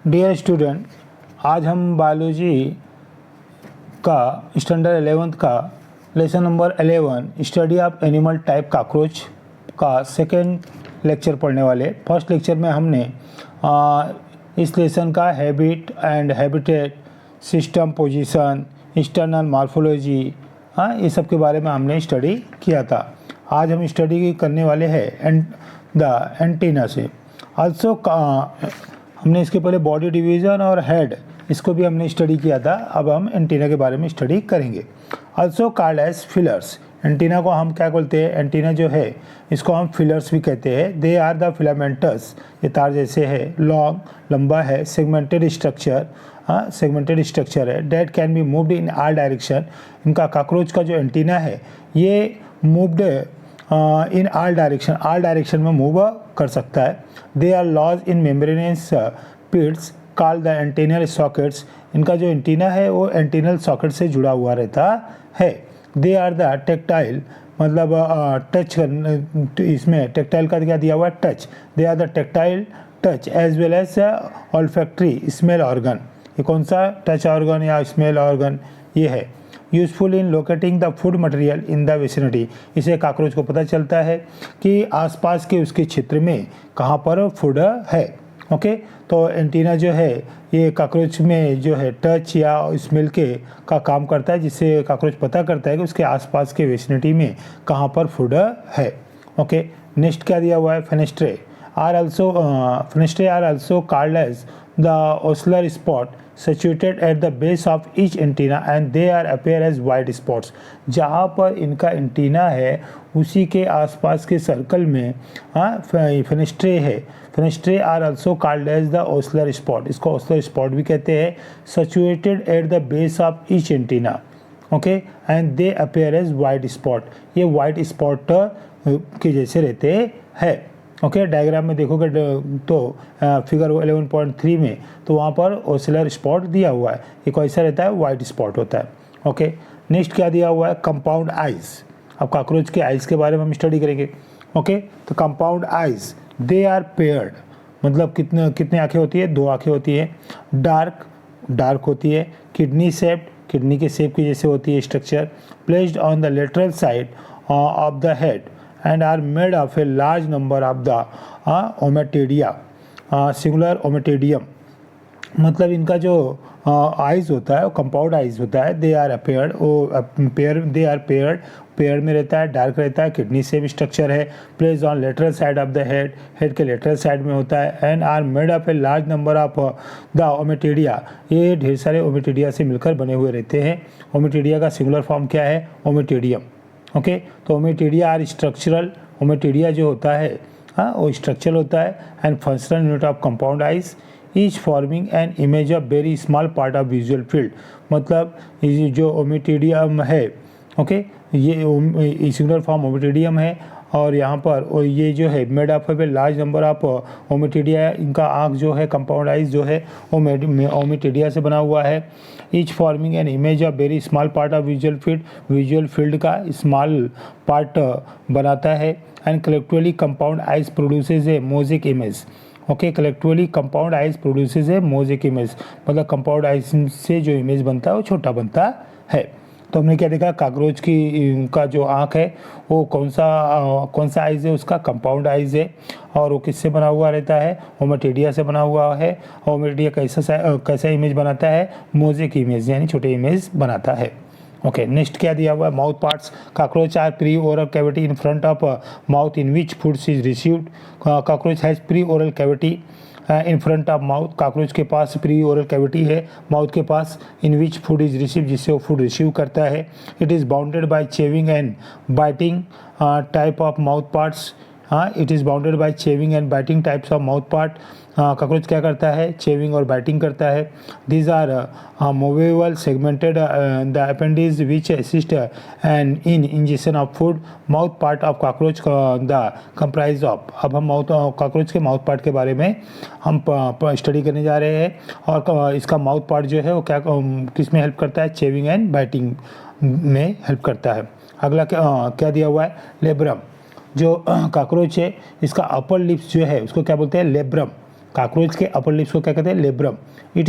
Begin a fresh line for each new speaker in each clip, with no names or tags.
Dear student, आज हम biology का स्टैंडर्ड 11th का lesson number 11 study of animal type cockroach का सेकेंड लेक्चर पढ़ने वाले। फर्स्ट लेक्चर में हमने इस लेसन का habit and habitat, system, position, external morphology, ये सब के बारे में हमने स्टडी किया था। आज हम स्टडी करने वाले हैं द एंटीना से। आल्सो हमने इसके पहले बॉडी डिवीज़न और हेड, इसको भी हमने स्टडी किया था। अब हम एंटीना के बारे में स्टडी करेंगे। Also called as feelers. Antenna को हम क्या बोलते हैं? एंटीना जो है इसको हम फिलर्स भी कहते हैं। दे आर द फिलामेंटस, ये तार जैसे है, लॉन्ग, लंबा है, सेगमेंटेड स्ट्रक्चर, सेगमेंटेड स्ट्रक्चर है, that can be moved in all direction. इनका कॉकरोच का जो एंटीना है ये मूव्ड इन ऑल डायरेक्शन में मूव कर सकता है। They are lodge in membranous pits called the antennal sockets. इनका जो एंटीना है वो एंटीनल सॉकेट से जुड़ा हुआ रहता है। दे आर द टेक्टाइल, मतलब टच, इसमें टेक्टाइल का क्या दिया हुआ है? Touch. They are the tactile touch as well as olfactory smell organ. ये कौन सा टच ऑर्गन या स्मेल ऑर्गन ये है? Useful in locating the food material in the vicinity. इसे कॉकरोच को पता चलता है कि आसपास के उसके क्षेत्र में कहाँ पर फूड है। ओके, तो एंटीना जो है ये कॉकरोच में जो है टच या स्मेल के का काम करता है, जिससे कॉकरोच पता करता है कि उसके आसपास के विसिनिटी में कहाँ पर फूड है। ओके, नेक्स्ट क्या दिया हुआ है? Fenestrae are also called as the ocellar spot situated at the base of each antenna and they are appear as white spots। जहाँ पर इनका एंटीना है उसी के आसपास के सर्कल में फेनेस्ट्रे है। Fenestrae are also called as the ocellar spot, इसको ओस्लर स्पॉट भी कहते हैं। situated at the base of each antenna, okay, and they appear as white spot। ये white spot के जैसे रहते हैं। ओके, डायग्राम में देखोगे तो फिगर 11.3 में तो वहाँ पर ओसिलर स्पॉट दिया हुआ है। ये कैसा रहता है? वाइट स्पॉट होता है। ओके, नेक्स्ट क्या दिया हुआ है? Compound eyes. अब कॉकरोच के आइज के बारे में हम स्टडी करेंगे। ओके, तो compound eyes they are paired, मतलब कितने आंखें होती है? 2 आंखें होती है। डार्क होती है। किडनी शेप्ड, किडनी के शेप की जैसे होती है structure. Placed on the lateral side of the head and are made of a large number of the ommatidia, singular ommatidium। मतलब इनका जो आइज होता है वो कंपाउंड आइज होता है। They are a paired, they are paired में रहता है, डार्क रहता है, किडनी से स्ट्रक्चर है। Place on lateral side of the head के लेटरल साइड में होता है। And are made of a large number of the ommatidia, ये ढेर सारे ओमेटिडिया से मिलकर बने हुए रहते हैं। ओमेटिडिया का सिंगुलर फॉर्म क्या है? ओमेटिडियम। ओके, तो ओमेटिडिया आर स्ट्रक्चरल। ओमेटिडिया जो होता है वो स्ट्रक्चरल होता है and functional unit of compound eyes each forming an image of very small part of visual field. मतलब ये जो ओमेटिडियम है, ओके, ये सिंगुलर फॉर्म ओमेटिडियम है और यहाँ पर ये जो है made of a large number of ommatidia. इनका आँख जो है, कंपाउंड आइज जो है वो ओमेटिडिया से बना हुआ है। Each forming an image of very small part of visual field का स्मॉल पार्ट बनाता है। And collectively compound eyes produces A mosaic image. Okay, collectively compound eyes produces A mosaic image, मतलब कंपाउंड आइज से जो image बनता है वो छोटा बनता है। तो हमने क्या देखा? कॉकरोच की का जो आँख है वो कौन सा आइज़ है? उसका कंपाउंड आइज़ है। और वो किससे बना हुआ रहता है? ओमेटिडिया से बना हुआ है। ओमेटिडिया कैसा इमेज बनाता है? मोज़ेक इमेज, यानी छोटे इमेज बनाता है। ओके, नेक्स्ट क्या दिया हुआ है? Mouth parts. Cockroach are pre oral cavity in front of mouth in which foods is received. Cockroach has pre oral cavity in front of mouth. Cockroach के पास प्री ओरल कैविटी है mouth के पास। In which food is receive, जिससे वो food receive करता है। It is bounded by chewing and biting type of mouth parts. It is bounded by chewing and biting types of mouth part. Cockroach क्या करता है? Chewing और biting करता है। These are movable segmented the appendages which assist and in injection of food. Mouth part of cockroach the comprise of. अब हम cockroach के mouth part के बारे में हम स्टडी करने जा रहे हैं। और इसका माउथ पार्ट जो है वो किस में हेल्प करता है? चेविंग एंड बाइटिंग में हेल्प करता है। अगला क्या दिया हुआ है? लेब्रम। जो कॉकरोच है इसका अपर लिप्स जो है उसको क्या बोलते हैं? लेब्रम। काकरोच के अपर लिप्स को क्या कहते हैं? Labrum. It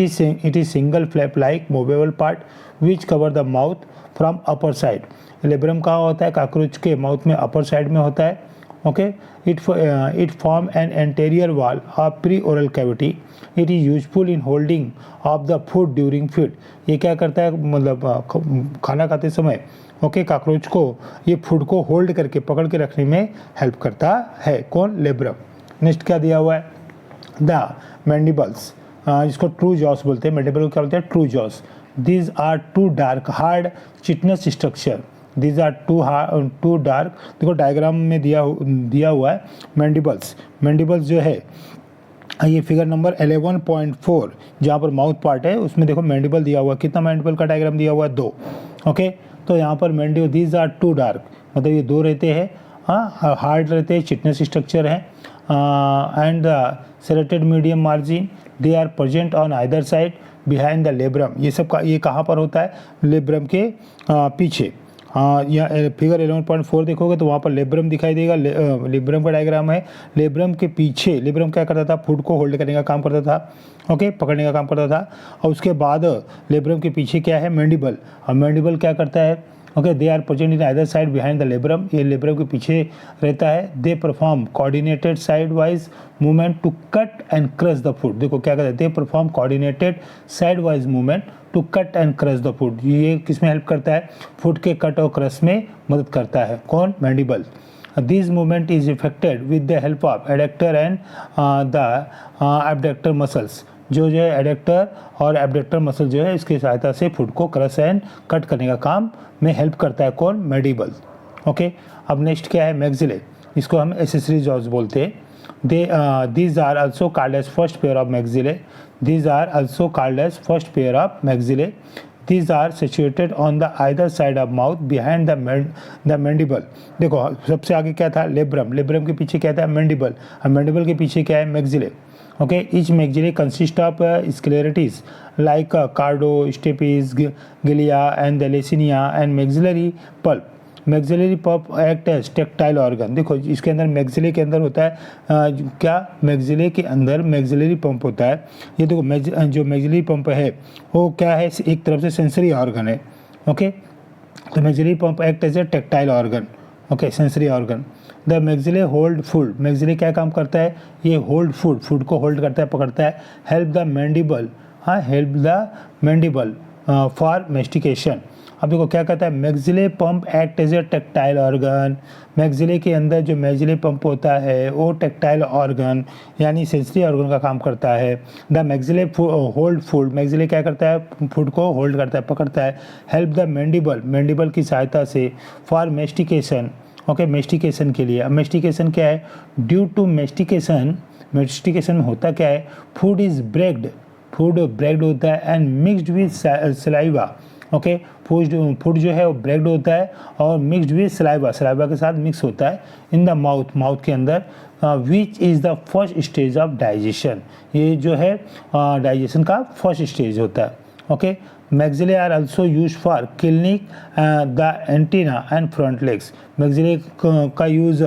is single flap like movable part which cover the mouth from upper side. Labrum कहाँ होता है? काकरोच के माउथ में अपर साइड में होता है. Okay. It form an anterior wall of pre oral cavity. It is useful in holding of the food during feed. ये क्या करता है? मतलब खाना खाते समय ओके काकरोच को ये फूड को होल्ड करके पकड़ के रखने में हेल्प करता है. कौन? लेब्रम. नेक्स्ट क्या दिया हुआ है? द मैंडिबल्स, जिसको ट्रू जॉस बोलते हैं. मैंडिबल को क्या बोलते हैं? True jaws. These are two dark hard chitinous structure. These are two dark. देखो डायग्राम में दिया हुआ है मैंडिबल्स जो है ये फिगर नंबर 11.4 जहाँ पर माउथ पार्ट है उसमें देखो मैंडिबल दिया हुआ है. कितना मैंडिबल का डायग्राम दिया हुआ है? 2. ओके. तो यहाँ पर mandible these are two dark मतलब ये 2 रहते हैं. हाँ, हार्ड रहते हैं, चिटनेस स्ट्रक्चर है. And the serrated medium margin they are present on either side behind the labrum. ये सब का ये कहाँ पर होता है? लेब्रम के पीछे. या फिगर 11.4 देखोगे तो वहाँ पर लेब्रम दिखाई देगा. लेब्रम का डायग्राम है. लेब्रम के पीछे लेब्रम क्या करता था? फूड को होल्ड करने का काम करता था. ओके, पकड़ने का काम करता था. और उसके बाद लेब्रम के पीछे क्या है? मैंडिबल. और मैंडिबल क्या करता है? Okay, they are present in other side behind the labrum. ये लेब्रम के पीछे रहता है. They perform coordinated side wise movement to cut and crush the food. देखो क्या कहते हैं? They perform coordinated side wise movement to cut and crush the food. ये किस में हेल्प करता है? फूड के कट और क्रश में मदद करता है. कौन? Mandible. This movement is effected with the help of adductor and the abductor muscles. जो है एडेक्टर और एब्डक्टर मसल जो है इसकी सहायता से फूड को क्रश एंड कट करने का काम में हेल्प करता है. कौन? मैंडिबल. ओके. अब नेक्स्ट क्या है? मैक्सिले. इसको हम एसेसरी जॉज बोलते हैं. These are also called as first pair of maxillae. These are also called as first pair of maxillae. These are situated on the either side of mouth behind the mandible. देखो सबसे आगे क्या था? Labrum. Labrum के पीछे क्या था? Mandible. और मैंडिबल के पीछे क्या है? Maxillae. Okay, each maxilla consists of sclerites like cardo, stapes, glia, and the lecinia and maxillary pulp. Maxillary palp act as tactile organ. देखो इसके अंदर मैक्सिले के अंदर होता है क्या? मैक्सिले के अंदर मैक्सिलरी पंप होता है. ये देखो जो मैक्सिलरी पंप है वो क्या है? एक तरफ से सेंसरी ऑर्गन है. ओके. तो maxillary palp act as a tactile organ. Okay, sensory organ. The maxillae hold food. Maxillae क्या काम करता है? ये होल्ड फूड को होल्ड करता है, पकड़ता है. Help the mandible. हाँ, help the mandible for mastication. अब देखो क्या कहता है? Maxillae palp act as a tactile organ. Maxillae के अंदर जो मैक्सिले पंप होता है वो टेक्टाइल ऑर्गन यानी सेंसरी ऑर्गन का काम करता है. The maxillae hold food. Maxillae क्या करता है? फूड को होल्ड करता है, पकड़ता है. Help the mandible. मैंडिबल की सहायता से फॉर मेस्टिकेशन. ओके, मेस्टिकेशन के लिए. अब मेस्टिकेशन क्या है? ड्यू टू मेस्टिकेशन में होता क्या है? Food is breaked. Food breaked होता है and mixed with saliva. Okay, food जो है वो ब्रेक्ड होता है और मिक्सड विद सलाइवा के साथ मिक्स होता है इन द माउथ के अंदर. Which is the first stage of digestion. ये जो है डाइजेशन का फर्स्ट स्टेज होता है. Okay. Maxillae are also use for cleaning the antenna and front legs. Maxillae का यूज़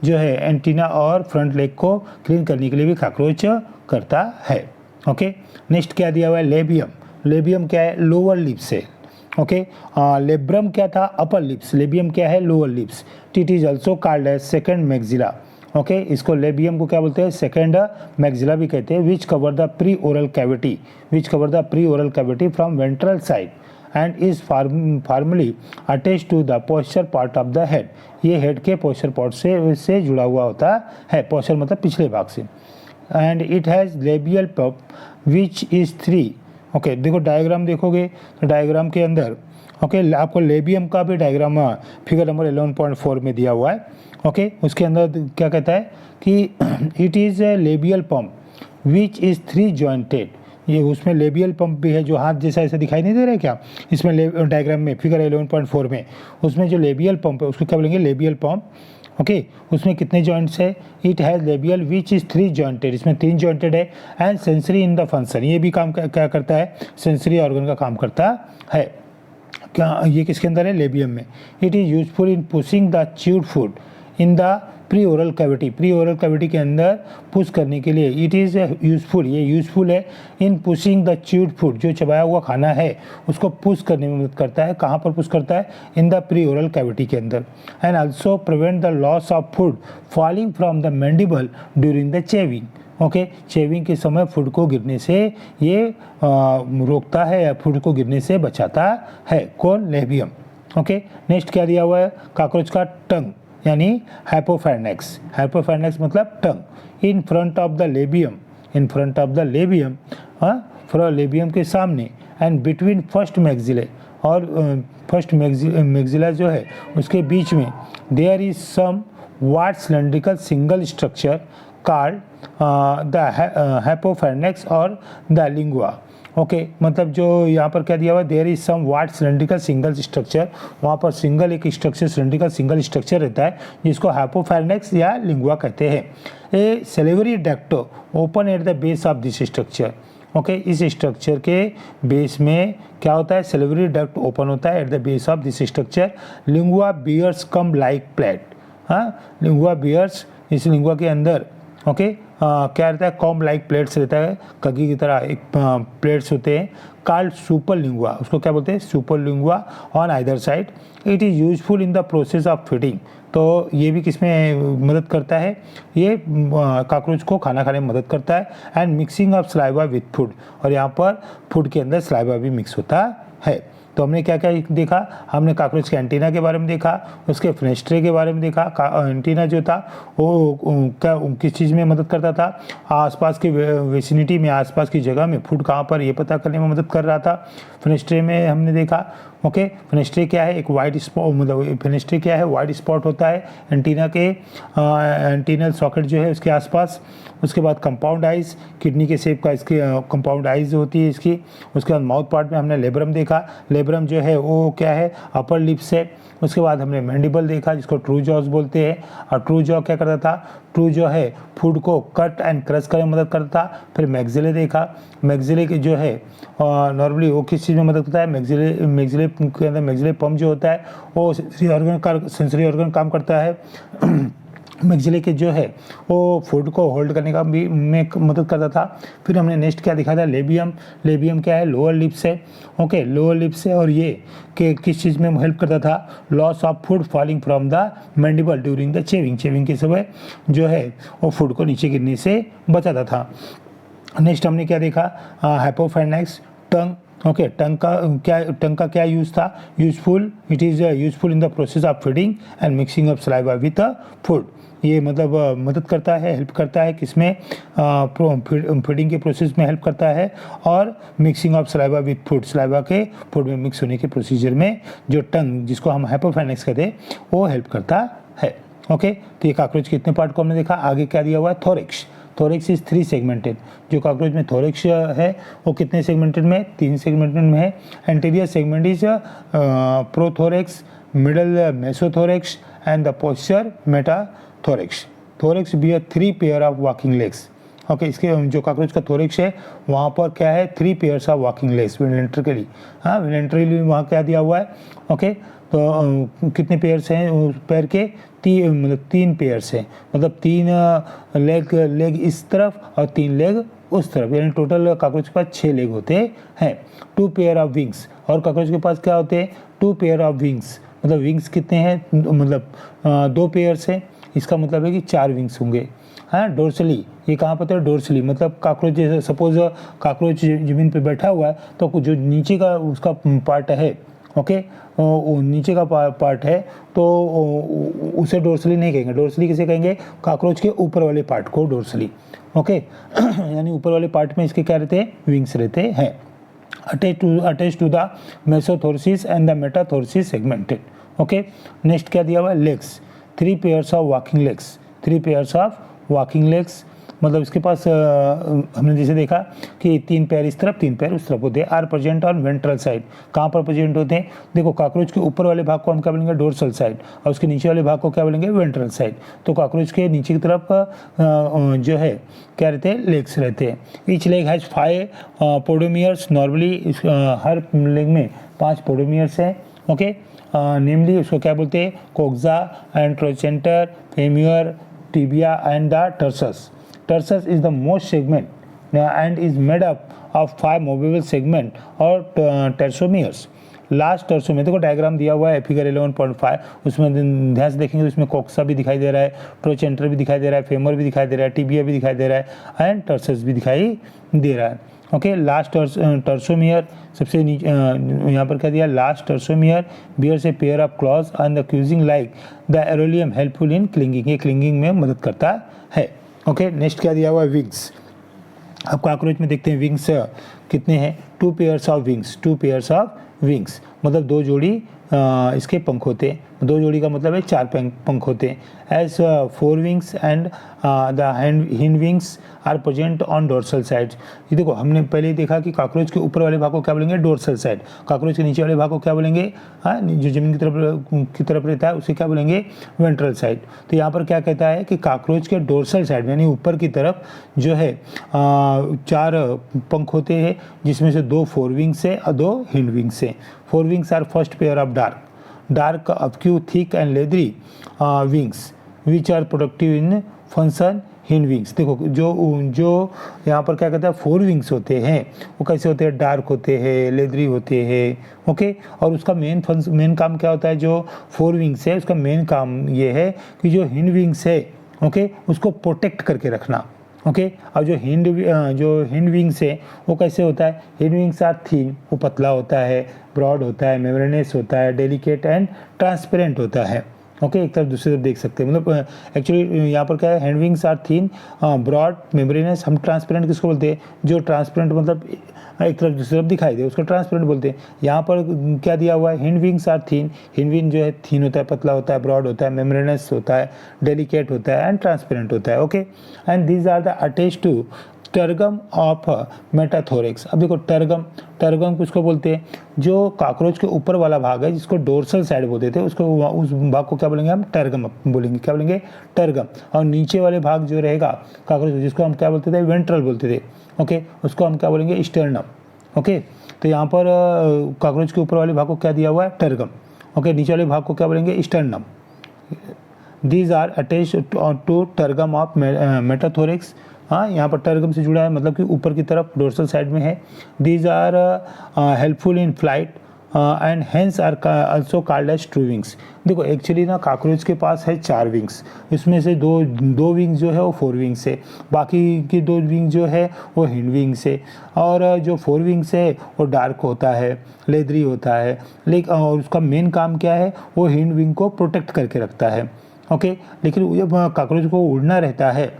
जो है एंटीना और फ्रंट लेग को क्लीन करने के लिए भी काकरोच करता है. ओके. नेक्स्ट क्या दिया हुआ है? लेबियम. लेबियम क्या है? लोअर लिप्स है. ओके. लेब्रम क्या था? Upper lips. लेबियम क्या है? Lower lips. It is also called as second maxilla. Okay, इसको लेबियम को क्या बोलते हैं? सेकेंड मैक्सिला भी कहते हैं. Which cover the pre oral cavity from ventral side and is formally attach to the posterior part of the head. ये head के पोस्चर पार्ट से जुड़ा हुआ होता है. पोस्चर मतलब पिछले भाग से. And it has labial pulp which is 3. Okay, देखो डायग्राम देखोगे तो डायग्राम के अंदर ओके आपको लेबियम का भी डायग्राम फिगर नंबर 11.4 में दिया हुआ है. ओके, उसके अंदर क्या कहता है कि it is a labial pump which is 3 jointed. ये उसमें लेबियल पंप भी है जो हाथ जैसा ऐसा दिखाई नहीं दे रहा है क्या? इसमें डायग्राम में फिगर 11.4 में उसमें जो लेबियल पंप है उसको क्या बोलेंगे? Labial pump. ओके, उसमें कितने जॉइंट्स है? It has labial which is 3 jointed. इसमें 3 जॉइंटेड है. And sensory in the function. ये भी काम क्या करता है? सेंसरी ऑर्गन का काम करता है. क्या ये किसके अंदर है? लेबियम में. It is useful in pushing the chewed food in the pre oral cavity के अंदर पुश करने के लिए। इट इज़ यूज़फुल, ये यूज़फुल है इन पुशिंग द च्यूड फूड, जो चबाया हुआ खाना है उसको पुश करने में मदद करता है। कहाँ पर पुश करता है? In the pre oral cavity के अंदर। And also prevent the loss of food falling from the mandible during the chewing. Okay, chewing के समय फूड को गिरने से ये रोकता है या फूड को गिरने से बचाता है। कौन? लेबियम। ओके, नेक्स्ट क्या दिया हुआ है? कॉकरोच का टंग यानी हाइपोफार्नेक्स। हाइपोफार्नेक्स मतलब tongue in front of the labium, in front of the labium, labium के सामने, एंड बिटवीन फर्स्ट मैक्सिले, और फर्स्ट मैक्सिला जो है उसके बीच में there is some wide cylindrical single structure called the hypopharynx और द लिंगुआ। ओके, मतलब जो यहाँ पर क्या दिया हुआ है? There is some wide cylindrical single structure, वहाँ पर सिंगल एक स्ट्रक्चर, सिलेंड्रिकल सिंगल स्ट्रक्चर रहता है जिसको हाइपोफार्नेक्स या लिंगुआ कहते हैं। A salivary duct open at the base of this structure. Okay, इस स्ट्रक्चर के बेस में क्या होता है? सेलेवरी डक्ट ओपन होता है at the base of this structure. Lingua bears comb like plate. हाँ, लिंगुआ बियर्स, इस लिंगुआ के अंदर क्या रहता है? कॉम लाइक प्लेट्स रहता है, कगी की तरह एक प्लेट्स होते हैं। कॉल्ड सुपर लिंगुआ, उसको क्या बोलते हैं? Super lingua on either side. It is useful in the process of feeding. तो ये भी किसमें मदद करता है? ये कॉकरोच को खाना खाने में मदद करता है। And mixing of saliva with food, और यहाँ पर फूड के अंदर सलाइवा भी मिक्स होता है। तो हमने क्या क्या देखा? हमने कॉकरोच के एंटीना के बारे में देखा, उसके फेनेस्ट्रे के बारे में देखा। एंटीना जो था वो क्या किस चीज़ में मदद करता था? आसपास की वेसिनिटी में, आसपास की जगह में फूड कहाँ पर ये पता करने में मदद कर रहा था। फेनेस्ट्रे में हमने देखा। ओके, फेनेस्ट्रे क्या है? एक वाइट स्पॉट, मतलब फेनेस्ट्रे क्या है? वाइट स्पॉट होता है एंटीना के एंटीनल सॉकेट जो है उसके आसपास। उसके बाद कंपाउंड आइज, किडनी के शेप का इसकी कंपाउंड आइज होती है इसकी। उसके बाद माउथ पार्ट में हमने लेब्रम देखा। लेब्रम जो है वो क्या है? अपर लिप्स है। उसके बाद हमने मैंडिबल देखा जिसको ट्रू जॉज बोलते हैं। और ट्रू जॉ क्या करता था? ट्रू जॉ है फूड को कट एंड क्रश करने में मदद करता था। फिर मैक्सिले देखा। मैक्सिले के जो है नॉर्मली वो किस चीज़ में मदद करता है? मैक्सिले के अंदर मैक्सिले पंप जो होता है वो सेंसरी ऑर्गन काम करता है। मैक्सिले के जो है वो फूड को होल्ड करने का भी में मदद करता था। फिर हमने नेक्स्ट क्या दिखा था? लेबियम। लेबियम क्या है? लोअर लिप्स है। ओके, लोअर लिप्स है, और ये कि किस चीज़ में हेल्प करता था? Loss of food falling from the mandible during the chewing. Chewing के समय जो है वो फूड को नीचे गिरने से बचाता था। नेक्स्ट हमने क्या देखा? हाइपोफार्नेक्स, टंग। ओके, टंग का क्या यूज़ था? Useful, it is useful in the process of feeding and mixing of saliva with food. ये मतलब मदद करता है, हेल्प करता है किसमें? फीडिंग के प्रोसेस में हेल्प करता है, और mixing of saliva with food, saliva के फूड में मिक्स होने के प्रोसीजर में जो टंग, जिसको हम हाइपोफार्नेक्स कहते हैं, वो हेल्प करता है। ओके, तो ये कॉकरोच के इतने पार्ट को हमने देखा। आगे क्या दिया हुआ है? थोरेक्स। Thorax is 3 segmented. जो कॉकरोच में थोरेक्स है वो कितने सेगमेंटेड में? 3 सेगमेंटेड में है। Anterior segment is prothorax, middle mesothorax, and the posterior metathorax. Thorax bear 3 pair of walking legs. Okay, इसके जो कॉकरोच का थोरेक्स है वहाँ पर क्या है? 3 पेयर्स ऑफ वॉकिंग लेग्स वेंट्रिकली। हाँ, वेंट्रिकली वहाँ क्या दिया हुआ है? ओके, तो कितने पेयर्स हैं पैर के? मतलब 3 पेयर्स हैं, मतलब 3 लेग इस तरफ और 3 लेग उस तरफ, यानी टोटल कॉकरोच के पास 6 लेग होते हैं। 2 पेयर ऑफ विंग्स, और कॉकरोच के पास क्या होते हैं? 2 पेयर ऑफ विंग्स। मतलब विंग्स कितने हैं? मतलब 2 पेयर्स हैं। इसका मतलब है कि 4 विंग्स होंगे। हाँ, डोर्सली, ये कहाँ पर है? डोर्सली, मतलब कॉकरोच जैसे सपोज कॉकरोच ज़मीन पे बैठा हुआ है तो जो नीचे का उसका पार्ट है, ओके, नीचे का पार्ट है तो उसे डोर्सली नहीं कहेंगे। डोर्सली किसे कहेंगे? कॉकरोच के ऊपर वाले पार्ट को डोर्सली। ओके, यानी ऊपर वाले पार्ट में इसके क्या रहते हैं? विंग्स रहते हैं। Attach to the mesothoracic and the metathoracic segmented. Okay, next क्या दिया हुआ है? Legs, 3 pairs of walking legs. 3 pairs of walking legs, मतलब इसके पास हमने जैसे देखा कि 3 पैर इस तरफ 3 पैर उस तरफ होते हैं। Are present on ventral side. कहाँ पर प्रेजेंट होते हैं? देखो, कॉकरोच के ऊपर वाले भाग को हम क्या बोलेंगे? डोर्सल साइड, और उसके नीचे वाले भाग को क्या बोलेंगे? Ventral side. तो कॉकरोच के नीचे की तरफ जो है क्या रहते हैं? लेग्स रहते हैं। Each leg has 5 podomeres. Normally हर लेग में 5 पोडोमियर्स हैं। ओके, नेमली उसको क्या बोलते हैं, coxa and trochanter, femur, tibia and the tarsus. Tarsus is the most segment and is made up of 5 movable segment or tarsomeres. Last टर्सोमियर, देखो डायग्राम दिया हुआ है फिगर 11.5, उसमें ध्यान से देखेंगे तो इसमें कोक्सा भी दिखाई दे रहा है, ट्रोचेंटर भी दिखाई दे रहा है, फेमर भी दिखाई दे रहा है, टिबिया भी दिखाई दे रहा है एंड टर्सस भी दिखाई दे रहा है. ओके, लास्ट टर्सोमियर सबसे नीचे यहाँ पर क्या दिया, last tarsomere bears a pair of claws and the cushion like the arolium helpful in clinging, ये क्लिंगिंग में मदद करता है. ओके, नेक्स्ट क्या दिया हुआ है, विंग्स. अब कॉकरोच में देखते हैं विंग्स कितने हैं, 2 pairs of wings, 2 pairs of wings मतलब 2 जोड़ी इसके पंख होते हैं. 2 जोड़ी का मतलब है 4 पंख होते हैं. As 4 wings and the hind wings are present on dorsal sides. ये देखो हमने पहले ही देखा कि कॉकरोच के ऊपर वाले भाग को क्या बोलेंगे, डोर्सल साइड. कॉकरोच के नीचे वाले भाग को क्या बोलेंगे, जो जमीन की तरफ रहता है उसे क्या बोलेंगे, वेंट्रल साइड. तो यहाँ पर क्या कहता है कि कॉकरोच के डोर्सल साइड यानी ऊपर की तरफ जो है 4 पंख होते हैं, जिसमें से 2 4 विंग्स से और 2 हिंड विंग्स से. 4 wings are first pair of dark obtuse thick and leathery wings which are productive in function. Hind wings देखो जो यहाँ पर क्या कहता है 4 विंग्स होते हैं वो कैसे होते हैं, डार्क होते हैं, लेदरी होते हैं. ओके, और उसका मेन काम क्या होता है, जो 4 विंग्स है उसका मेन काम ये है कि जो हिंड विंग्स है ओके उसको प्रोटेक्ट करके रखना. ओके, और जो हिंड विंग्स है वो कैसे होता है, हिंड विंग्स आर थिन, वो पतला होता है, ब्रॉड होता है, मेम्ब्रेनस होता है, डेलिकेट एंड ट्रांसपेरेंट होता है. ओके, एक तरफ दूसरी तरफ देख सकते हैं, मतलब एक्चुअली यहाँ पर क्या है, hind wings are thin, broad, membranous. हम ट्रांसपेरेंट किसको बोलते हैं, जो ट्रांसपेरेंट मतलब एक तरफ दूसरी तरफ दिखाई दे उसको ट्रांसपेरेंट बोलते हैं. यहाँ पर क्या दिया हुआ है, hind wings are thin. Hind wing जो है थिन होता है, पतला होता है, ब्रॉड होता है, मेम्ब्रेनस होता है, डेलिकेट होता है एंड ट्रांसपेरेंट होता है. Okay, and these are the attached to tergum of metathorax. अब देखो टर्गम किसको बोलते हैं, जो कॉकरोच के ऊपर वाला भाग है जिसको डोर्सल साइड बोलते थे उसको, उस भाग को क्या बोलेंगे हम, टर्गम बोलेंगे. क्या बोलेंगे, टर्गम. और नीचे वाले भाग जो रहेगा कॉकरोच जिसको हम क्या बोलते थे, वेंट्रल बोलते थे. ओके, उसको हम क्या बोलेंगे, स्टर्नम. ओके, तो यहाँ पर कॉकरोच के ऊपर वाले भाग को क्या दिया हुआ है, टर्गम. ओके, नीचे वाले भाग को क्या बोलेंगे, sternum. These are attached to tergum of metathorax. हाँ, यहाँ पर टर्गम से जुड़ा है मतलब कि ऊपर की तरफ डोर्सल साइड में है. These are helpful in flight and hence are also called as true wings. देखो एक्चुअली ना कॉकरोच के पास है 4 विंग्स, इसमें से दो विंग्स जो है वो 4 विंग्स है, बाकी की 2 विंग जो है वो हिंड विंग्स है. और जो 4 विंग्स है वो डार्क होता है, लेदरी होता है, लेकिन और उसका मेन काम क्या है, वो हिंड विंग को प्रोटेक्ट करके रखता है. ओके, लेकिन जब कॉकरोच को उड़ना रहता है,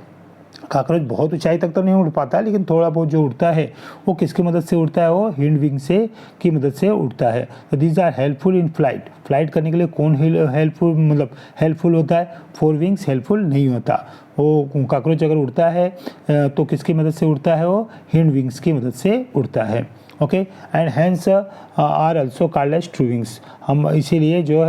कॉकरोच बहुत ऊंचाई तक तो नहीं उड़ पाता लेकिन थोड़ा बहुत जो उड़ता है वो किसकी मदद से उड़ता है, वो हिंड विंग से की मदद से उड़ता है. तो these are helpful in flight करने के लिए कौन हेल्पफुल होता है, 4 विंग्स हेल्पफुल नहीं होता. वो कॉकरोच अगर उड़ता है तो किसकी मदद से उड़ता है, वो हिंड विंग्स की मदद से उड़ता है. Okay, and hence are also called as true wings. हम इसीलिए जो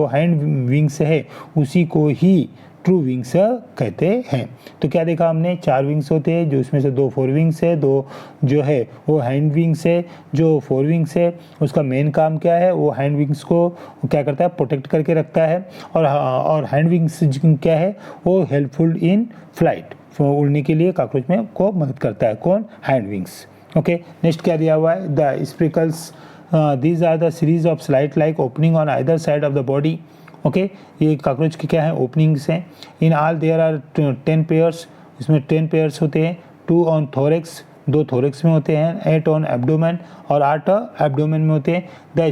हैंड विंग्स है उसी को ही ट्रू विंग्स कहते हैं. तो क्या देखा हमने, 4 विंग्स होते हैं, जो इसमें से 2 4 विंग्स है, 2 जो है वो हैंड विंग्स है. जो 4 विंग्स है उसका मेन काम क्या है, वो हैंड विंग्स को क्या करता है, प्रोटेक्ट करके रखता है. और हैंड विंग्स क्या है, वो हेल्पफुल इन फ्लाइट, उड़ने के लिए कॉकरोच में को मदद करता है. कौन, हैंड विंग्स. ओके, नेक्स्ट क्या दिया हुआ है, the spiracles. These are the series of slight like opening on either side of the body. Okay, ये कॉकरोच के क्या है, ओपनिंग्स हैं. In all there are 10 pairs, इसमें 10 पेयर्स होते हैं. 2 ऑन थोरेक्स, 2 थोरेक्स में होते हैं, 8 ऑन एब्डोमेन और 8 एब्डोमेन में होते हैं. The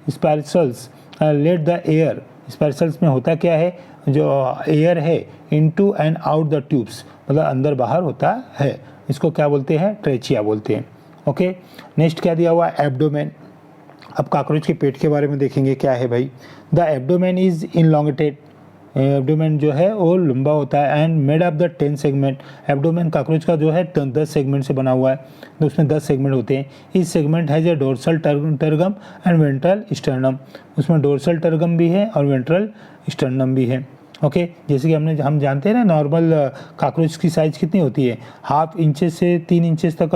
spirals let the air. Spirals में होता क्या है, जो एयर है into and out the tubes, मतलब अंदर बाहर होता है. इसको क्या बोलते हैं, ट्रेचिया बोलते हैं. ओके, नेक्स्ट क्या दिया हुआ है, एब्डोमेन. अब कॉकरोच के पेट के बारे में देखेंगे क्या है भाई. The abdomen is elongated. Abdomen जो है वो लंबा होता है and made of the 10 segment. Abdomen cockroach का जो है 10 सेगमेंट से बना हुआ है, तो उसमें 10 सेगमेंट होते हैं. इस सेगमेंट है जो dorsal tergum and ventral sternum. उसमें डोर्सल टर्गम भी है और वेंट्रल स्टर्नम भी है. ओके जैसे कि हम जानते हैं ना नॉर्मल काकरोच की साइज़ कितनी होती है, 1/2 इंचेस से 3 इंचेस तक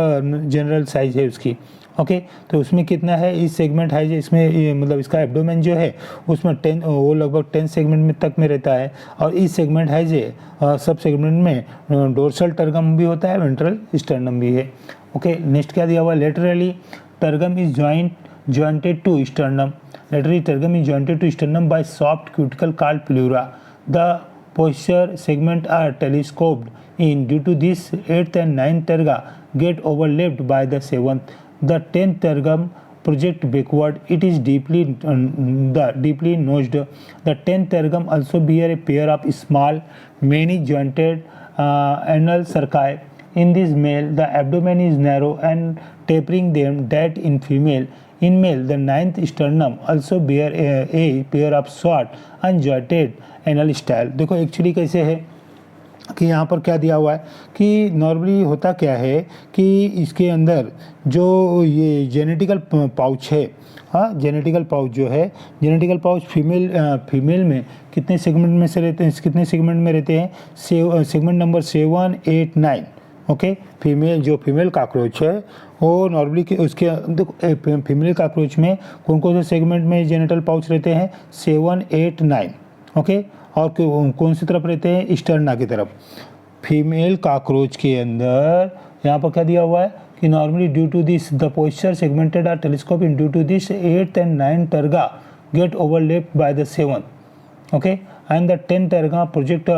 जनरल साइज़ है उसकी। ओके तो उसमें कितना है, इस सेगमेंट है जो इसमें मतलब इसका एब्डोमेन जो है उसमें 10 वो लगभग 10 सेगमेंट में तक में रहता है। और इस सेगमेंट है जो सब सेगमेंट में डोर्सल टर्गम भी होता है, वेंट्रल स्टर्नम भी है। ओके नेक्स्ट क्या दिया हुआ, laterally tergum is jointed to sternum. Laterally tergum is jointed to sternum by soft cuticle called pleura. The posterior segments are telescoped in. Due to this, 8th and 9th terga get overlapped by the 7th. The 10th tergum project backward. It is deeply notched. The 10th tergum also bear a pair of small, many jointed anal cerci. In this male, the abdomen is narrow and tapering them that in female. In male, the 9th sternum also bear a pair of short unjointed anal style. देखो actually कैसे है कि यहाँ पर क्या दिया हुआ है कि नॉर्मली होता क्या है कि इसके अंदर जो ये जेनेटिकल पाउच है, हाँ जेनेटिकल पाउच जो है, जेनेटिकल पाउच फीमेल में कितने सेगमेंट में से रहते हैं, कितने सेगमेंट में रहते हैं, segment number 7, 8, 9। Okay female cockroach है वो नॉर्मली उसके देखो फीमेल काकरोच में कौन कौन से सेगमेंट में जेनिटल पाउच रहते हैं, 7, 8, 9। ओके और कौन सी तरफ रहते हैं, स्टर्ना की तरफ। फीमेल काकरोच के अंदर यहाँ पर क्या दिया हुआ है कि normally due to this the posture segmented are telescope in due to this 8th and 9th terga get overlapped by the 7th. Okay and the 10th terga project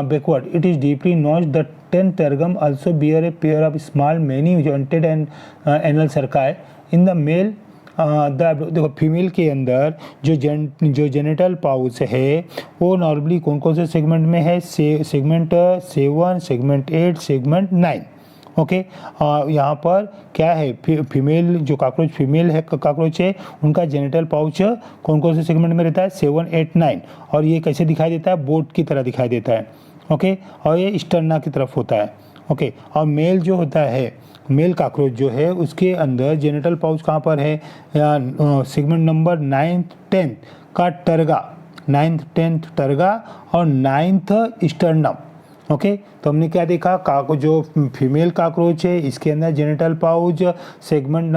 backward. It is deeply notched. The 10th tergum also bear a pair of small many jointed and anal cerci. In the male देखो female के अंदर जो genital pouch है वो normally कौन कौन से segment में है, सेगमेंट 7, सेगमेंट 8, सेगमेंट 9। ओके यहाँ पर क्या है, फीमेल जो काकरोच फीमेल है काकरोच है उनका जेनिटल पाउच कौन कौन से सेगमेंट में रहता है, 7, 8, 9। और ये कैसे दिखाई देता है, बोट की तरह दिखाई देता है। ओके और ये स्टर्ना की तरफ होता है। ओके और मेल जो होता है, मेल काकरोच जो है उसके अंदर जेनिटल पाउच कहाँ पर है, सेगमेंट नंबर 9th 10th का टर्गा, 9th 10th टर्गा और 9th स्टर्नम। ओके तो हमने क्या देखा, जो फीमेल काकरोच है इसके अंदर genital pouch segment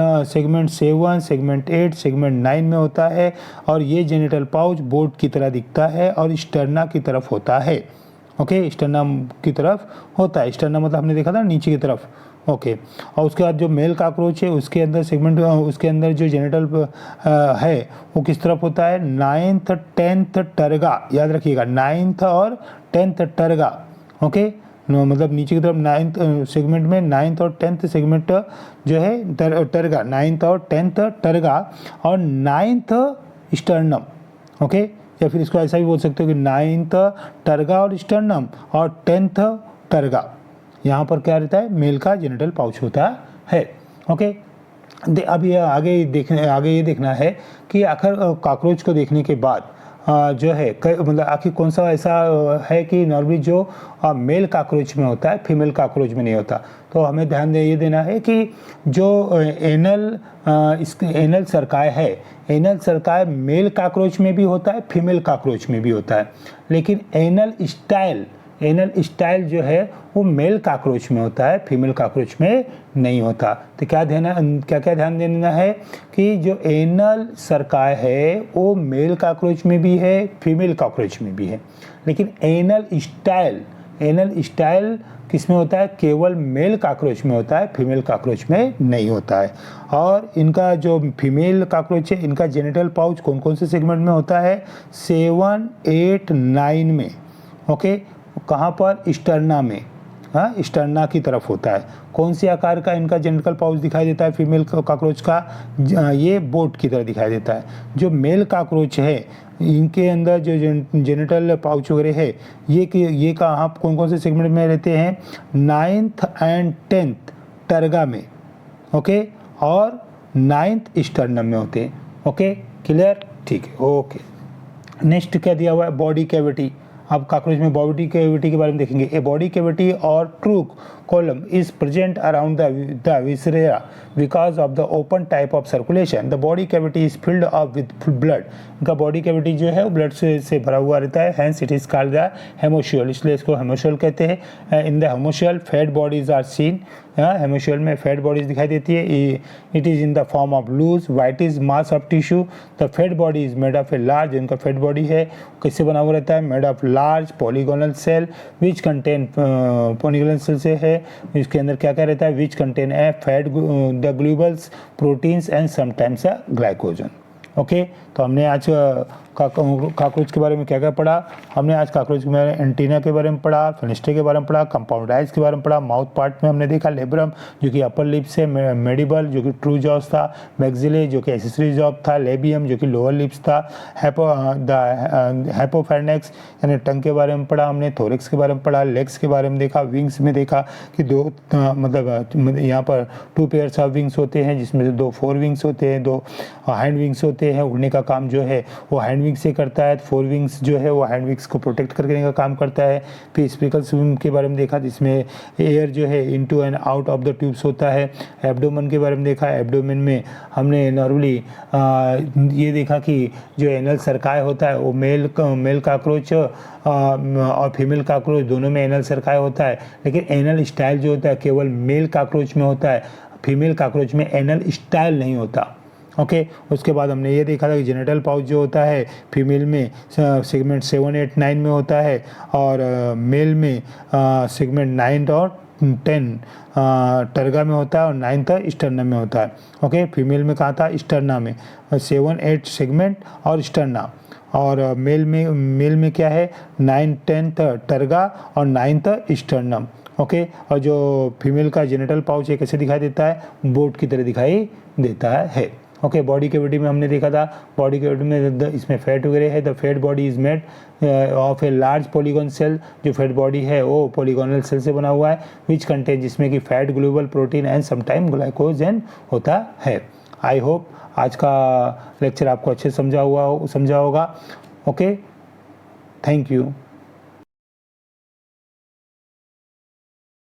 7, segment 8, segment 9 में होता है और ये जेनिटल पाउच बोट की तरह दिखता है और स्टर्ना की तरफ होता है। ओके स्टर्नम की तरफ होता है, स्टर्नम मतलब हमने देखा था नीचे की तरफ। ओके और उसके बाद जो मेल काकरोच है उसके अंदर सेगमेंट उसके अंदर जो जेनिटल है वो किस तरफ होता है, 9th 10th टर्गा, याद रखिएगा 9th और 10th टर्गा। ओके मतलब नीचे की तरफ 9th सेगमेंट में 9th और 10th सेगमेंट जो है टर्गा, 9th और 10th टर्गा और 9th स्टर्नम। ओके या फिर इसको ऐसा भी बोल सकते हो कि 9th टर्गा और स्टर्नम और 10th टर्गा। यहाँ पर क्या रहता है, मेल का जेनिटल पाउच होता है। ओके अब ये आगे ये देखना है कि आखिर काकरोच को देखने के बाद जो है मतलब आखिर कौन सा ऐसा है कि नॉर्मली जो मेल काकरोच में होता है फीमेल काकरोच में नहीं होता। तो हमें ध्यान ये देना है कि जो एनल सरकाय है, एनल सरकाय मेल काकरोच में भी होता है, फीमेल काकरोच में भी होता है, लेकिन एनल स्टाइल जो है वो मेल काकरोच में होता है, फीमेल काकरोच में नहीं होता। तो क्या ध्यान देना है कि जो एनल सरकाय है वो मेल काकरोच में भी है, फीमेल काकरोच में भी है, लेकिन एनल स्टाइल किस में होता है, केवल मेल काकरोच में होता है, फीमेल काकरोच में नहीं होता है। और इनका जो फीमेल काकरोच है इनका जेनिटल पाउच कौन कौन से सेगमेंट में होता है, 7, 8, 9 में। ओके कहाँ पर, स्टर्ना में, हाँ स्टर्ना की तरफ होता है। कौन सी आकार का इनका जेनिटल पाउच दिखाई देता है फीमेल काकरोच का, ये बोट की तरह दिखाई देता है। जो मेल काकरोच है इनके अंदर जो जेनिटल पाउच वगैरह है ये कहाँ कौन कौन से सेगमेंट में रहते हैं, 9th and 10th टर्गा में। ओके और 9th स्टर्नम में होते हैं। ओके क्लियर, ठीक है। ओके नेक्स्ट क्या दिया हुआ है, बॉडी कैविटी। अब कॉकरोच में बॉडी कैविटी के बारे में देखेंगे। ए बॉडी कैविटी और true column is present around the viscera because of the open type of circulation. The body cavity is filled up with blood. इनका बॉडी कैविटी जो है वो ब्लड से भरा हुआ रहता है, hence it is called the hemocoel, इसलिए इसको hemocoel कहते हैं। In the hemocoel fat bodies are seen, हेमोशियल में फैट बॉडीज दिखाई देती है। It is in the form of loose whitish mass of tissue. The fat body is made of a large, इनका fat body है किससे बना हुआ रहता है, made of large polygonal cell which contain, polygonal cell से है, इसके अंदर क्या क्या रहता है, which contain a fat the globules proteins and sometimes a glycogen. Okay, तो हमने आज कॉकरोच के बारे में क्या क्या पढ़ा। हमने आज कॉकरोच के बारे में एंटीना के बारे में पढ़ा, फिनिस्टे के बारे में पढ़ा, कंपाउंड आइज के बारे में पढ़ा। माउथ पार्ट में हमने देखा लेब्रम जो कि अपर लिप्स है, मेडिबल जो कि ट्रू जॉब था, मैक्सिले जो कि एक्सेसरी जॉब था, लेबियम जो कि लोअर लिप्स था, हाइपोफार्नेक्स यानी टंग के बारे में पढ़ा हमने, थोरिक्स के बारे में पढ़ा, लेग्स के बारे में देखा, विंग्स में देखा कि दो मतलब यहाँ पर 2 पेयर्स ऑफ विंग्स होते हैं जिसमें से 2 फोर विंग्स होते हैं, 2 हैंड विंग्स होते हैं। उड़ने का काम जो है वो हैंड विंग्स से करता है, 4 विंग्स जो है वो हैंड विंग्स को प्रोटेक्ट करने का काम करता है। फिर स्पिकल स्विम के बारे में देखा जिसमें एयर जो है into and out of the tubes होता है। एब्डोमेन के बारे में देखा, एब्डोमेन में हमने नॉर्मली ये देखा कि जो एनल सरकाय होता है वो मेल कॉकरोच और फीमेल कॉकरोच दोनों में एनल सरकाय होता है, लेकिन एनल स्टाइल जो होता है केवल मेल कॉकरोच में होता है, फीमेल कॉकरोच में एनल स्टाइल नहीं होता। ओके, उसके बाद हमने ये देखा था कि जेनिटल पाउच जो होता है फीमेल में सेगमेंट 7, 8, 9 में होता है और मेल में सेगमेंट 9 और 10 टर्गा में होता है और 9 स्टर्नम में होता है। ओके, फीमेल में कहा था स्टर्ना में 7, 8 सेगमेंट और स्टर्ना, और मेल में क्या है 9, 10 टर्गा और 9 स्टर्नम। ओके, और जो फीमेल का जेनिटल पाउच है कैसे दिखाई देता है, बोट की तरह दिखाई देता है। ओके, बॉडी कैविटी में हमने देखा था, बॉडी कैविटी में इसमें फैट वगैरह है। The fat body is made of a large polygon cell, जो फैट बॉडी है वो पॉलीगोनल सेल से बना हुआ है, विच कंटेन जिसमें कि fat globule protein and sometime glycogen होता है। आई होप आज का लेक्चर आपको अच्छे समझा होगा। Okay, thank you.